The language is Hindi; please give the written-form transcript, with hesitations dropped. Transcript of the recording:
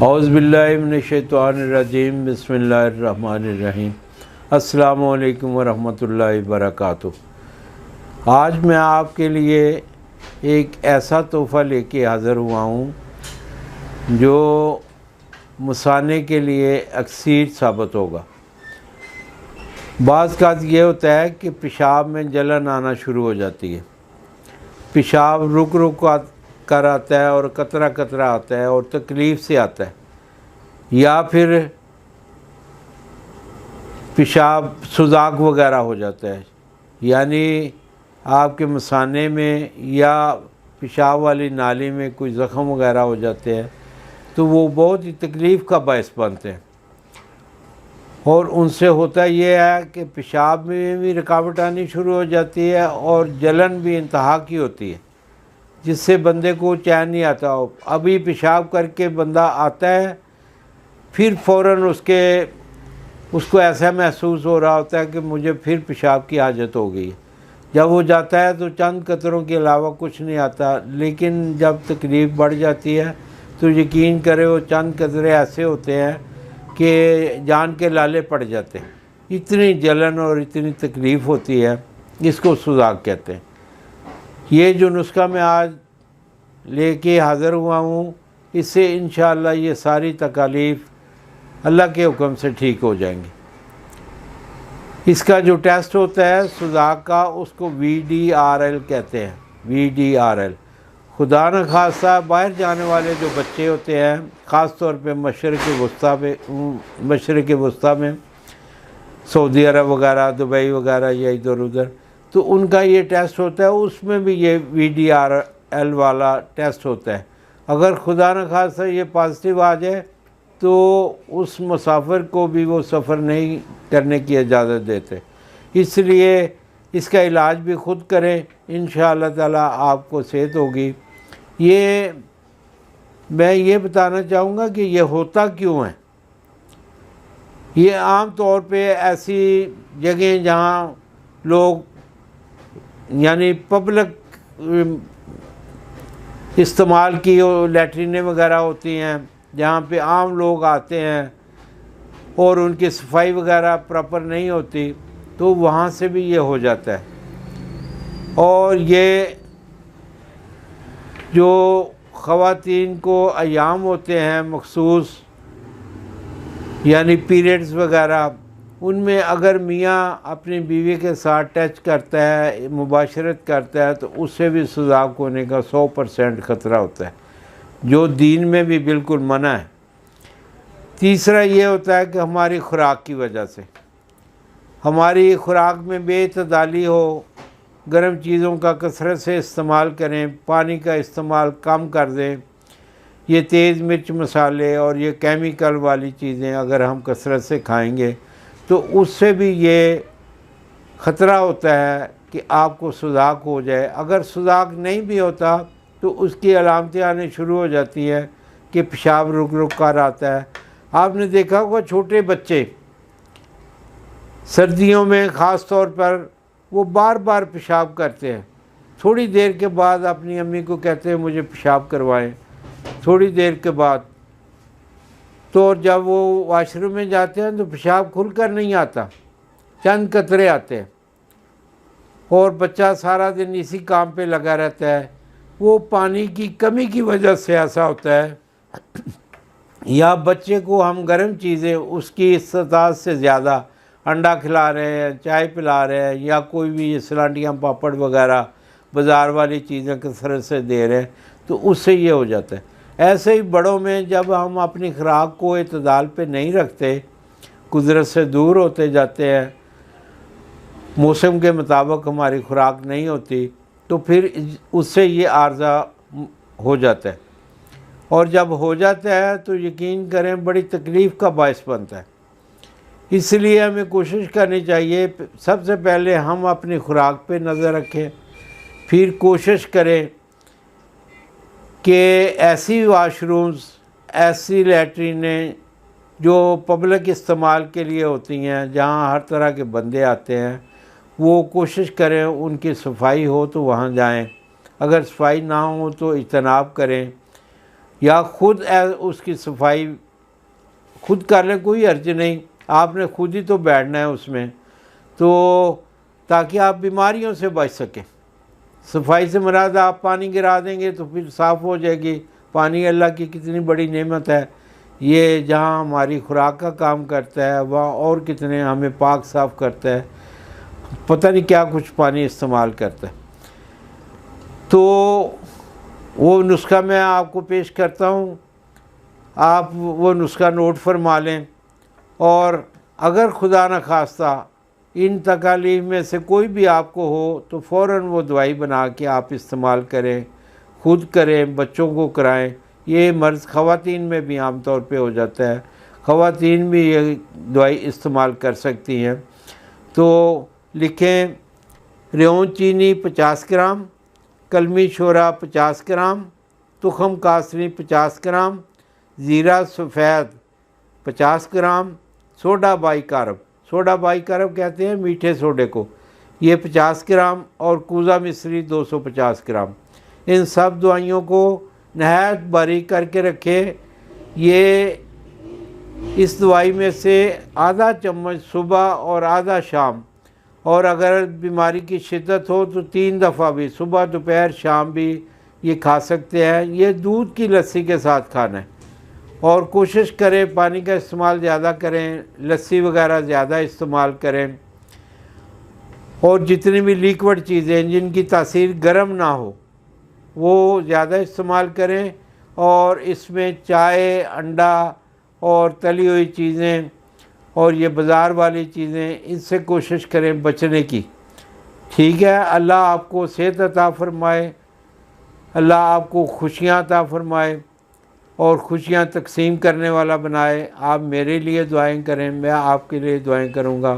औज़ुबिल्लाहि मिनश्शैतानिर्रजीम बिस्मिल्लाहिर्रहमानिर्रहीम। अस्सलामु अलैकुम वरहमतुल्लाहि वबरकातुहू। आज मैं आपके लिए एक ऐसा तोहफ़ा लेके हाज़िर हुआ हूँ जो मुसाने के लिए अक्सीर साबित होगा। बाज़ कात ये होता है कि पेशाब में जलन आना शुरू हो जाती है, पेशाब रुक रुक कर आता है और कतरा कतरा आता है और तकलीफ़ से आता है, या फिर पेशाब सुजाक वगैरह हो जाता है, यानी आपके मसाने में या पेशाब वाली नाली में कोई ज़ख़म वगैरह हो जाते हैं तो वो बहुत ही तकलीफ़ का बायस बनते हैं। और उनसे होता ये है कि पेशाब में भी रुकावट आनी शुरू हो जाती है और जलन भी इंतहा की होती है, जिससे बंदे को चैन नहीं आता। अभी पेशाब करके बंदा आता है, फिर फ़ौरन उसको ऐसा महसूस हो रहा होता है कि मुझे फिर पेशाब की हाजत हो गई। जब वो जाता है तो चंद कतरों के अलावा कुछ नहीं आता, लेकिन जब तकलीफ़ बढ़ जाती है तो यकीन करें वो चंद कतरे ऐसे होते हैं कि जान के लाले पड़ जाते हैं। इतनी जलन और इतनी तकलीफ़ होती है, इसको सुजाक कहते हैं। ये जो नुस्खा मैं आज लेके हाज़िर हुआ हूँ, इससे इंशाअल्लाह ये सारी तकालीफ़ अल्लाह के हुक्म से ठीक हो जाएंगी। इसका जो टेस्ट होता है सुजाक का, उसको VDRL कहते हैं। VDRL खुदा न खासा बाहर जाने वाले जो बच्चे होते हैं, ख़ास तौर पे मशरिक़ वस्ता में सऊदी अरब वगैरह, दुबई वगैरह या इधर उधर, तो उनका ये टेस्ट होता है। उसमें भी ये VDRL वाला टेस्ट होता है। अगर खुदा न खासा ये पॉजिटिव आ जाए तो उस मुसाफिर को भी वो सफ़र नहीं करने की इजाज़त देते, इसलिए इसका इलाज भी ख़ुद करें, इंशाअल्लाह ताला आपको सेहत होगी। मैं ये बताना चाहूँगा कि ये होता क्यों है। ये आम तौर पे ऐसी जगह जहाँ लोग यानी पब्लिक इस्तेमाल की लैट्रिनें वगैरह होती हैं, जहाँ पे आम लोग आते हैं और उनकी सफाई वगैरह प्रॉपर नहीं होती, तो वहाँ से भी ये हो जाता है। और ये जो ख़वातीन को अयाम होते हैं मखसूस, यानी पीरियड्स वगैरह, उनमें अगर मियाँ अपनी बीवी के साथ टच करता है, मुबाशरत करता है, तो उससे भी सुजाक होने का 100% ख़तरा होता है, जो दीन में भी बिल्कुल मना है। तीसरा ये होता है कि हमारी खुराक की वजह से, हमारी खुराक में बेतदाली हो, गर्म चीज़ों का कसरत से इस्तेमाल करें, पानी का इस्तेमाल कम कर दें। ये तेज़ मिर्च मसाले और ये केमिकल वाली चीज़ें अगर हम कसरत से खाएंगे तो उससे भी ये ख़तरा होता है कि आपको सुजाक हो जाए। अगर सुजाक नहीं भी होता तो उसकी अलामतें आने शुरू हो जाती हैं कि पेशाब रुक रुक कर आता है। आपने देखा होगा छोटे बच्चे सर्दियों में ख़ास तौर पर वो बार बार पेशाब करते हैं, थोड़ी देर के बाद अपनी अम्मी को कहते हैं मुझे पेशाब करवाएं। थोड़ी देर के बाद तो जब वो वाशरूम में जाते हैं तो पेशाब खुलकर नहीं आता, चंद कतरे आते हैं और बच्चा सारा दिन इसी काम पे लगा रहता है। वो पानी की कमी की वजह से ऐसा होता है, या बच्चे को हम गर्म चीज़ें उसकी इस्तात से ज़्यादा अंडा खिला रहे हैं, चाय पिला रहे हैं, या कोई भी ये सलांटियाँ पापड़ वगैरह बाज़ार वाली चीज़ें कसरत से दे रहे हैं, तो उससे ये हो जाता है। ऐसे ही बड़ों में जब हम अपनी खुराक को इतदाल पे नहीं रखते, कुदरत से दूर होते जाते हैं, मौसम के मुताबिक हमारी खुराक नहीं होती, तो फिर उससे ये आर्ज़ा हो जाता है। और जब हो जाता है तो यकीन करें बड़ी तकलीफ़ का बायस बनता है। इसलिए हमें कोशिश करनी चाहिए, सबसे पहले हम अपनी खुराक पे नज़र रखें, फिर कोशिश करें कि ऐसी वाशरूम्स, ऐसी लैट्रिनें जो पब्लिक इस्तेमाल के लिए होती हैं, जहाँ हर तरह के बंदे आते हैं, वो कोशिश करें उनकी सफाई हो तो वहाँ जाएं। अगर सफाई ना हो तो इज्तनाब करें। या खुद उसकी सफाई खुद कर लें, कोई अर्ज नहीं, आपने खुद ही तो बैठना है उसमें, तो ताकि आप बीमारियों से बच सकें। सफाई से मुराद आप पानी गिरा देंगे तो फिर साफ़ हो जाएगी। पानी अल्लाह की कितनी बड़ी नेमत है, ये जहाँ हमारी खुराक का काम करता है वहाँ और कितने हमें पाक साफ़ करता है, पता नहीं क्या कुछ पानी इस्तेमाल करता है। तो वो नुस्खा मैं आपको पेश करता हूँ, आप वो नुस्खा नोट फरमा लें, और अगर खुदा न खास्ता इन तकालीफ में से कोई भी आपको हो तो फ़ौरन वो दवाई बना के आप इस्तेमाल करें, खुद करें, बच्चों को कराएं। ये मर्ज़ ख़वातीन में भी आम तौर पे हो जाता है, ख़वातीन भी ये दवाई इस्तेमाल कर सकती हैं। तो लिखें, रेवन चीनी 50 ग्राम, कलमी शोरा 50 ग्राम, तुखम कासनी 50 ग्राम, ज़ीरा सफ़ेद 50 ग्राम, सोडा बाइकारब, सोडा बाइकारब कहते हैं मीठे सोडे को, ये 50 ग्राम, और कूज़ा मिश्री 250 ग्राम। इन सब दवाइयों को नहायत बारीक करके रखें। ये इस दवाई में से आधा चम्मच सुबह और आधा शाम, और अगर बीमारी की शिद्दत हो तो 3 दफ़ा भी, सुबह दोपहर शाम भी ये खा सकते हैं। ये दूध की लस्सी के साथ खाना है, और कोशिश करें पानी का इस्तेमाल ज़्यादा करें, लस्सी वगैरह ज़्यादा इस्तेमाल करें, और जितनी भी लिक्विड चीज़ें जिनकी तासीर गर्म ना हो वो ज़्यादा इस्तेमाल करें। और इसमें चाय, अंडा और तली हुई चीज़ें और ये बाज़ार वाली चीज़ें, इनसे कोशिश करें बचने की। ठीक है, अल्लाह आपको सेहत अता फ़रमाए, अल्लाह आपको खुशियाँ अता फ़रमाए और खुशियाँ तकसीम करने वाला बनाए। आप मेरे लिए दुआएं करें, मैं आपके लिए दुआएं करूँगा।